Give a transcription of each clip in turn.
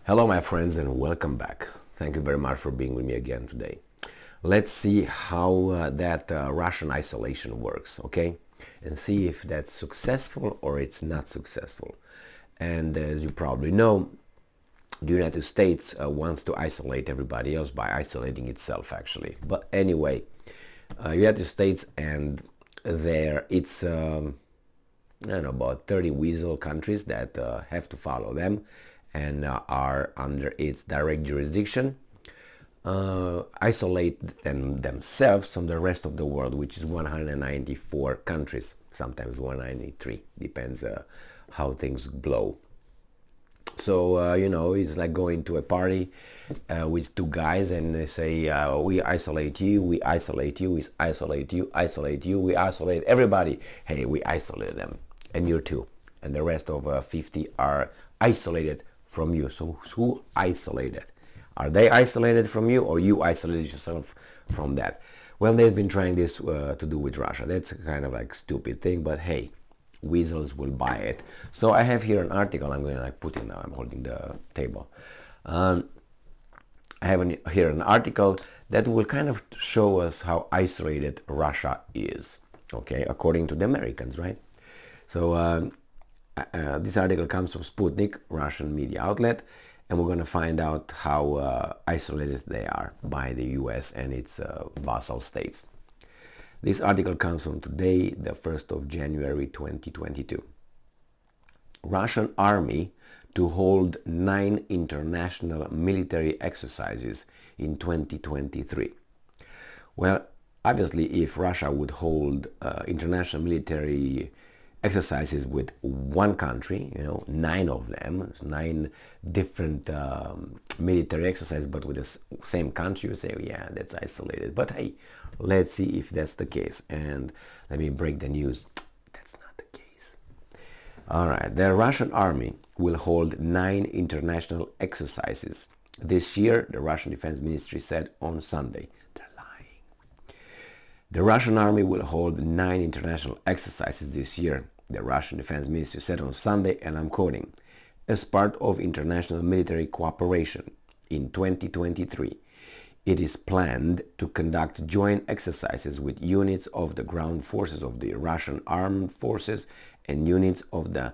Hello, my friends, and welcome back. Thank you very much for being with me again today. Let's see how that Russian isolation works, okay? And see if that's successful or it's not successful. And as you probably know, the United States wants to isolate everybody else by isolating itself, actually. But anyway, United States and it's I don't know, about 30 weasel countries that have to follow them and are under its direct jurisdiction, isolate themselves from the rest of the world, which is 194 countries, sometimes 193, depends how things blow. So, it's like going to a party with two guys and they say, we isolate you, we isolate you, we isolate you, isolate you, we isolate everybody. Hey, we isolate them. And you too. And the rest of 50 are isolated from you. So who isolated? Are they isolated from you or you isolated yourself from that? Well, they've been trying this to do with Russia. That's kind of like stupid thing, but hey, weasels will buy it. So I have here an article I'm going to put in now. I'm holding the table. I have here an article that will kind of show us how isolated Russia is, okay, according to the Americans, right? So this article comes from Sputnik, Russian media outlet, and we're going to find out how isolated they are by the US and its vassal states. This article comes from today, the 1st of January 2022. Russian army to hold 9 international military exercises in 2023. Well, obviously, if Russia would hold international military exercises with one country, 9 of them, 9 different military exercises, but with the same country, you say, yeah, that's isolated. But hey, let's see if that's the case. And let me break the news. That's not the case. All right, the Russian army will hold 9 international exercises this year, the Russian Defense Ministry said on Sunday. They're lying. The Russian army will hold 9 international exercises this year, the Russian Defense Ministry said on Sunday, and I'm quoting, as part of international military cooperation in 2023. It is planned to conduct joint exercises with units of the ground forces of the Russian armed forces and units of the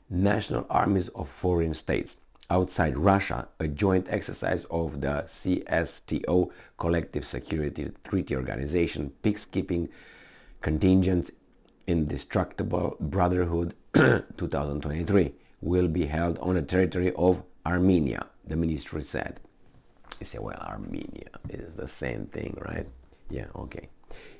national armies of foreign states. Outside Russia, a joint exercise of the CSTO, Collective Security Treaty Organization, peacekeeping contingents Indestructible Brotherhood 2023, will be held on the territory of Armenia, the ministry said. You say, well, Armenia is the same thing, right? Yeah, okay.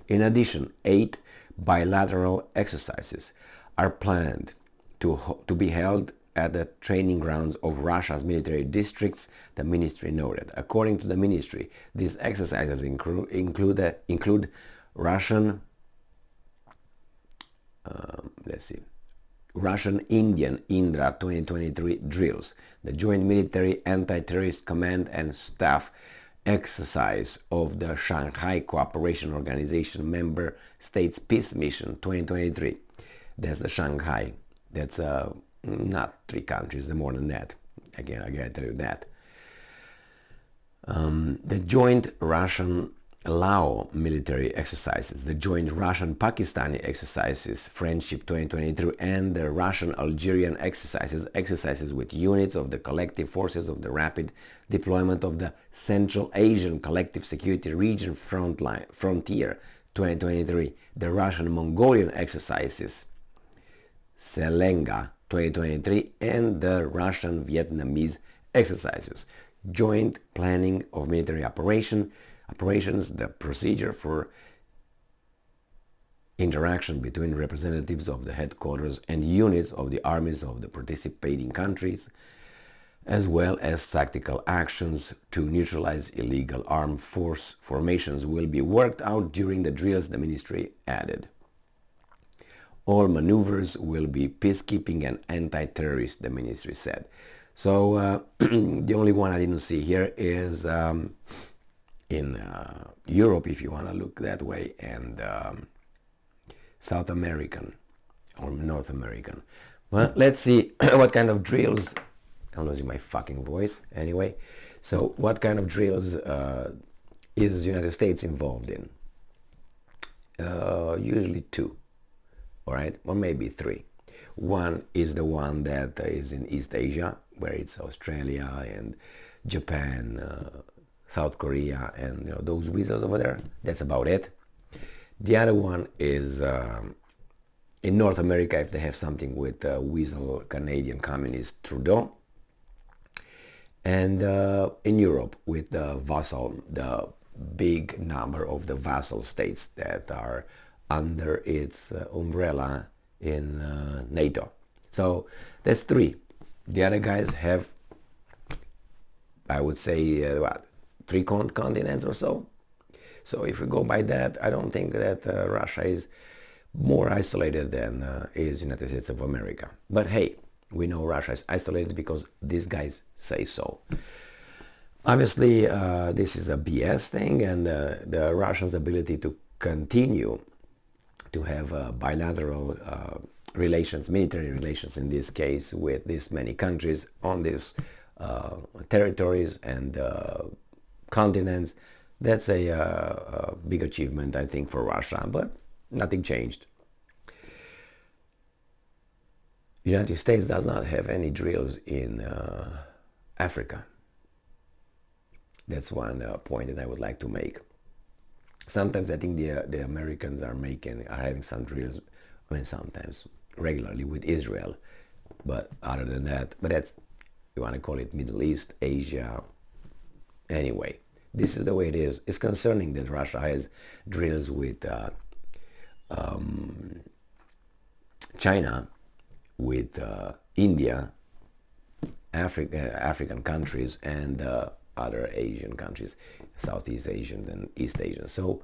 In addition, 8 bilateral exercises are planned to be held at the training grounds of Russia's military districts, the ministry noted. According to the ministry, these exercises include Russian, Russian-Indian Indra 2023 drills, the Joint Military Anti-Terrorist Command and Staff exercise of the Shanghai Cooperation Organization member states peace mission 2023. That's the Shanghai. That's not 3 countries, more than that. Again, I gotta tell you that. The joint Russian Lao military exercises, the joint Russian-Pakistani exercises, Friendship 2023, and the Russian-Algerian exercises with units of the collective forces of the rapid deployment of the Central Asian Collective Security Region Frontier 2023, the Russian-Mongolian exercises, Selenga 2023, and the Russian-Vietnamese exercises. Joint planning of military operations, the procedure for interaction between representatives of the headquarters and units of the armies of the participating countries, as well as tactical actions to neutralize illegal armed force formations will be worked out during the drills, the ministry added. All maneuvers will be peacekeeping and anti-terrorist, the ministry said. So the only one I didn't see here is in Europe, if you want to look that way, and South American or North American. Well, let's see what kind of drills I'm losing my fucking voice anyway. So what kind of drills is the United States involved in? Usually two, all right, or maybe three. One is the one that is in East Asia, where it's Australia and Japan, South Korea, and those weasels over there. That's about it. The other one is in North America, if they have something with weasel Canadian Communist Trudeau, and in Europe with the big number of the vassal states that are under its umbrella in NATO. So that's three. The other guys have, I would say, three continents or so. So if we go by that, I don't think that Russia is more isolated than is United States of America. But hey, we know Russia is isolated because these guys say so. Obviously, this is a BS thing, and the Russians' ability to continue to have bilateral relations, military relations in this case, with this many countries on these territories and continents, that's a big achievement, I think, for Russia, but nothing changed. The United States does not have any drills in Africa. That's one point that I would like to make. Sometimes I think the Americans are having some drills, I mean sometimes, regularly with Israel, but other than that, but that's, you want to call it Middle East, Asia, anyway. This is the way it is. It's concerning that Russia has drills with China, with India, African countries, and other Asian countries, Southeast Asian and East Asian. So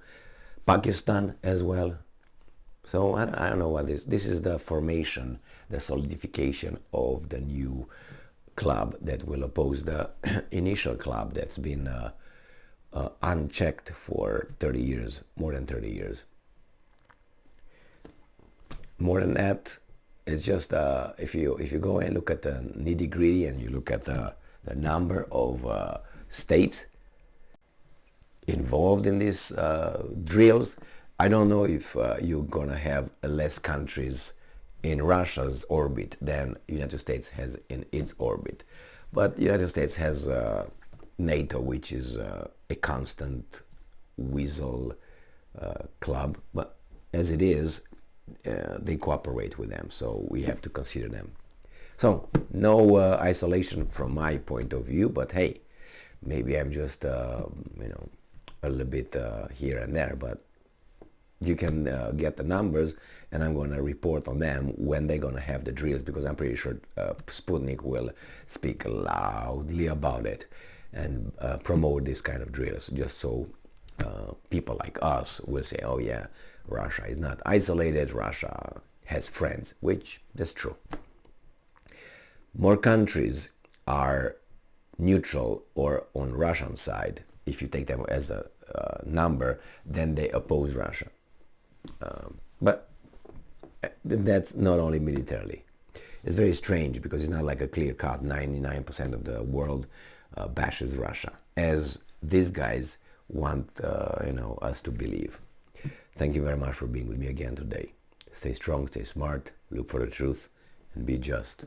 Pakistan as well. So I don't know what this is the formation, the solidification of the new club that will oppose the initial club that's been unchecked for 30 years, more than 30 years. More than that, it's just if you go and look at the nitty gritty and you look at the number of states involved in these drills, I don't know if you're gonna have less countries in Russia's orbit than United States has in its orbit. But United States has NATO, which is a constant weasel club, but as it is, they cooperate with them, so we have to consider them. So no isolation from my point of view, but hey, maybe I'm just a little bit here and there, but you can get the numbers, and I'm going to report on them when they're going to have the drills, because I'm pretty sure Sputnik will speak loudly about it and promote this kind of drills, just so people like us will say, oh yeah, Russia is not isolated, Russia has friends, which is true. More countries are neutral or on Russian side, if you take them as a number, then they oppose Russia. But that's not only militarily. It's very strange because it's not like a clear cut 99% of the world bashes Russia, as these guys want us to believe. Thank you very much for being with me again today. Stay strong, stay smart, look for the truth, and be just.